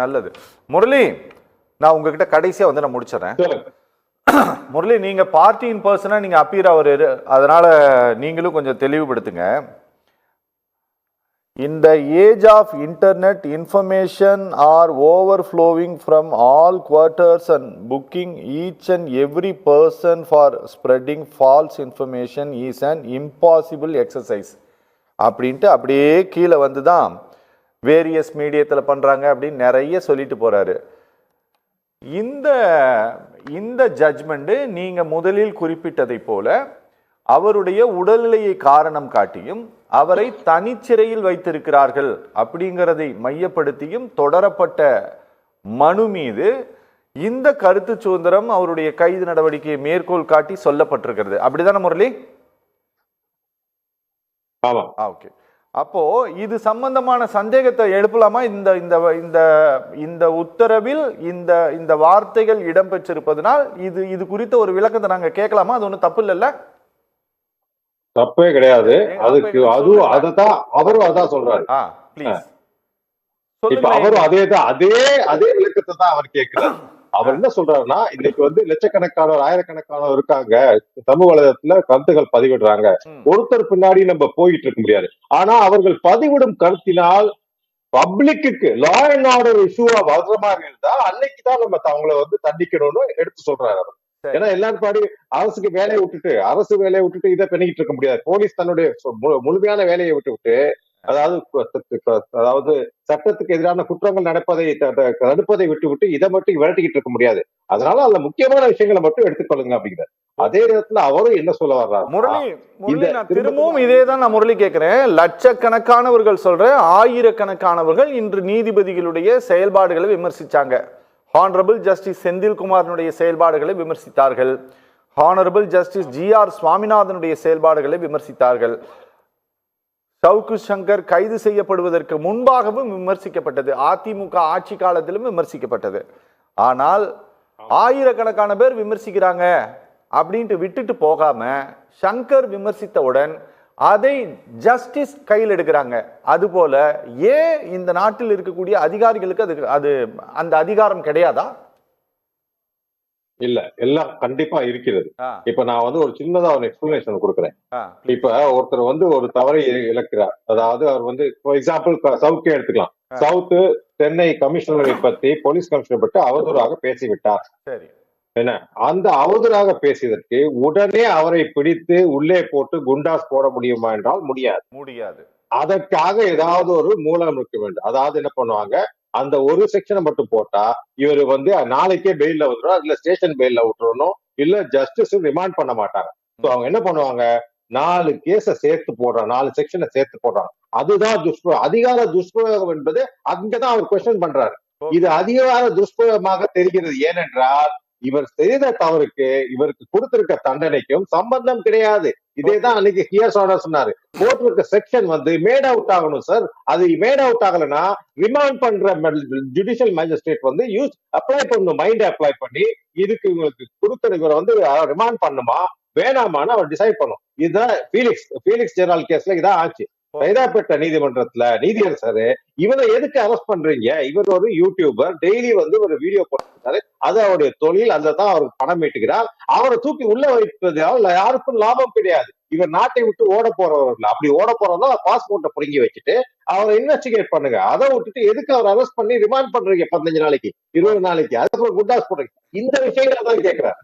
நல்லது. முரளி, நான் உங்ககிட்ட கடைசியா வந்து நான் முடிச்சிடறேன். முரளி, நீங்க பார்ட்டியின் பர்சனா நீங்க அப்பீர் ஆவறாரு, அதனால நீங்களும் கொஞ்சம் தெளிவுபடுத்துங்க. In the age of internet, information are overflowing from all quarters and booking each and every person for spreading false information is an impossible exercise. அப்படின்ட்டு அப்படியே கீழே வந்து தான் வேரியஸ் மீடியத்தில் பண்ணுறாங்க அப்படின்னு நிறைய சொல்லிட்டு போகிறாரு. இந்த ஜட்ஜ்மெண்ட்டு நீங்கள் முதலில் குறிப்பிட்டதை போல அவருடைய உடல்நிலையை காரணம் காட்டியும் அவரை தனிச்சிறையில் வைத்திருக்கிறார்கள் அப்படிங்கிறதை மையப்படுத்தியும் தொடரப்பட்ட மனு மீது இந்த கருத்து சுதந்திரம் அவருடைய கைது நடவடிக்கையை மேற்கோள் காட்டி சொல்லப்பட்டிருக்கிறது. அப்படிதானே முரளி? ஓகே. அப்போ இது சம்பந்தமான சந்தேகத்தை எழுப்பலாமா? இந்த இந்த இந்த இந்த உத்தரவில் இந்த வார்த்தைகள் இடம்பெற்றிருப்பதனால் இது குறித்த ஒரு விளக்கத்தை நாங்க கேட்கலாமா? அது ஒன்றும் தப்பு இல்லைல்ல? தப்பே கிடையாது. அதுக்கு அதுவும் அதான் அவரும் அதான் சொல்றாரு. இப்ப அவரும் அதே விளக்கத்தை தான் அவர் கேட்கிறார். அவர் என்ன சொல்றாருன்னா, இன்னைக்கு வந்து லட்சக்கணக்கானவர் ஆயிரக்கணக்கானவர் இருக்காங்க, சமூக வலைதளத்துல கருத்துக்கள் பதிவிடுறாங்க. ஒருத்தர் பின்னாடி நம்ம போயிட்டு இருக்க முடியாது. ஆனா அவர்கள் பதிவிடும் கருத்தினால் பப்ளிக்கு லா அண்ட் ஆர்டர் இஷ்யூவா வர்றமாக இருந்தா அன்னைக்குதான் நம்ம அவங்கள வந்து தண்டிக்கணும்னு எடுத்து சொல்றாரு அவர். ஏன்னா எல்லாரும் பாடி அரசு வேலையை விட்டுட்டு இதை பண்ணிக்கிட்டு இருக்க முடியாது. போலீஸ் தன்னுடைய முழுமையான வேலையை விட்டு அதாவது சட்டத்துக்கு எதிரான குற்றங்கள் தடுப்பதை விட்டு இதை மட்டும் விரட்டிக்கிட்டு இருக்க முடியாது. அதனால அதுல முக்கியமான விஷயங்களை மட்டும் எடுத்துக்கொள்ளுங்க அப்படிங்கிறார். அதே நேரத்துல அவரும் என்ன சொல்ல வர்றாரு? முரளி, திரும்பவும் இதே தான் நான் முரளி கேட்கிறேன். லட்சக்கணக்கானவர்கள் சொல்றேன், ஆயிரக்கணக்கானவர்கள் இன்று நீதிபதிகளுடைய செயல்பாடுகளை விமர்சிச்சாங்க. ஹானரபிள் ஜஸ்டிஸ் செந்தில்குமாரனுடைய செயல்பாடுகளை விமர்சித்தார்கள். ஹானரபிள் ஜஸ்டிஸ் GR சுவாமிநாதனுடைய செயல்பாடுகளை விமர்சித்தார்கள். சவுக்கு சங்கர் கைது செய்யப்படுவதற்கு முன்பாகவும் விமர்சிக்கப்பட்டது. அதிமுக ஆட்சி காலத்திலும் விமர்சிக்கப்பட்டது. ஆனால் ஆயிரக்கணக்கான பேர் விமர்சிக்கிறாங்க அப்படின்ட்டு விட்டுட்டு போகாம சங்கர் விமர்சித்தவுடன் அதை ஜஸ்டிஸ் கையில் எடுக்கிறாங்க. அதுபோல ஏன் இந்த நாட்டில் இருக்கக்கூடிய அதிகாரிகளுக்கு அது அந்த அதிகாரம் கிடையாதா? இல்ல, எல்லாம் கண்டிப்பா இருக்கிறது. இப்ப நான் வந்து ஒரு சின்னதா ஒரு எக்ஸ்பிளனேஷன் கொடுக்குறேன். இப்ப ஒருத்தர் வந்து ஒரு தவறை இழக்கிறார். அதாவது அவர் வந்து எக்ஸாம்பிள் சவுக்கே எடுத்துக்கலாம். சவுத்து சென்னை கமிஷனரை பத்தி போலீஸ் கமிஷனர் பற்றி அவதூறாக பேசிவிட்டார். சரி, என்ன அந்த அவதூறாக பேசியதற்கு உடனே அவரை பிடித்து உள்ளே போட்டு குண்டாஸ் போட முடியுமா என்றால் முடியாது. அதற்காக ஏதாவது ஒரு மூலம் இருக்க வேண்டும். அதாவது என்ன பண்ணுவாங்க, அந்த ஒரு செக்ஷனை மட்டும் போட்டா இவர் வந்து நாளைக்கே பெயில்ல விட்டுறோம், இல்ல ஸ்டேஷன் பெயில்ல விட்டுறணும், இல்ல ஜஸ்டிஸ் ரிமாண்ட் பண்ண மாட்டாங்க. அவங்க என்ன பண்ணுவாங்க, 4 கேஸ சேர்த்து போடுறாங்க, 4 செக்ஷனை சேர்த்து போடுறாங்க. அதுதான் அதிகார துஷ்பிரயோகம் என்பது அங்கதான் அவர் கொஸ்டின் பண்றாரு. இது அதிகார துஷ்பிரயோகமாக தெரிகிறது. ஏனென்றால் இவர் செய்த தவறுக்கு இவருக்கு கொடுத்திருக்க தண்டனைக்கும் சம்பந்தம் கிடையாது. இதேதான் அன்னைக்கு ஹியர்ஸ் ஆர்டர் சொன்னாரு. போட்டிருக்க செக்ஷன் வந்து மேட் அவுட் ஆகணும் சார். அது மேட் அவுட் ஆகலன்னா ரிமாண்ட் பண்ற ஜுடிஷியல் மேஜிஸ்ட்ரேட் வந்து அப்ளை பண்ணணும், மைண்ட் அப்ளை பண்ணி இதுக்கு இவங்களுக்கு கொடுத்த இவரை வந்து ரிமாண்ட் பண்ணுமா வேணாமான்னு அவர் டிசைட் பண்ணும். இதுதான் ஃபீலிக்ஸ் ஜெனரல் கேஸ்ல இதான் ஆச்சு. சைதாப்பேட்டை நீதிமன்றத்துல நீதியரசரு இவரை எதுக்கு அரெஸ்ட் பண்றீங்க, இவர் ஒரு யூடியூபர், டெய்லி வந்து ஒரு வீடியோ போட்டிருக்காரு, அது அவருடைய தொழில், அதுதான் அவருக்கு பணம் மீட்டுகிறார், அவரை தூக்கி உள்ள வைப்பதால் யாருக்கும் லாபம் கிடையாது. இவர் நாட்டை விட்டு ஓட போறவர் இல்ல. அப்படி ஓட போறதா பாஸ்போர்ட்டை புடுங்கி வச்சுட்டு அவரை இன்வெஸ்டிகேட் பண்ணுங்க. அதை விட்டுட்டு எதுக்கு அவர் அரெஸ்ட் பண்ணி ரிமாண்ட் பண்றீங்க 15 நாளைக்கு 20 நாளைக்கு, அதுக்கப்புறம் குண்டாஸ் போடுறீங்க? இந்த விஷயங்களை தான் கேட்கிறாரு.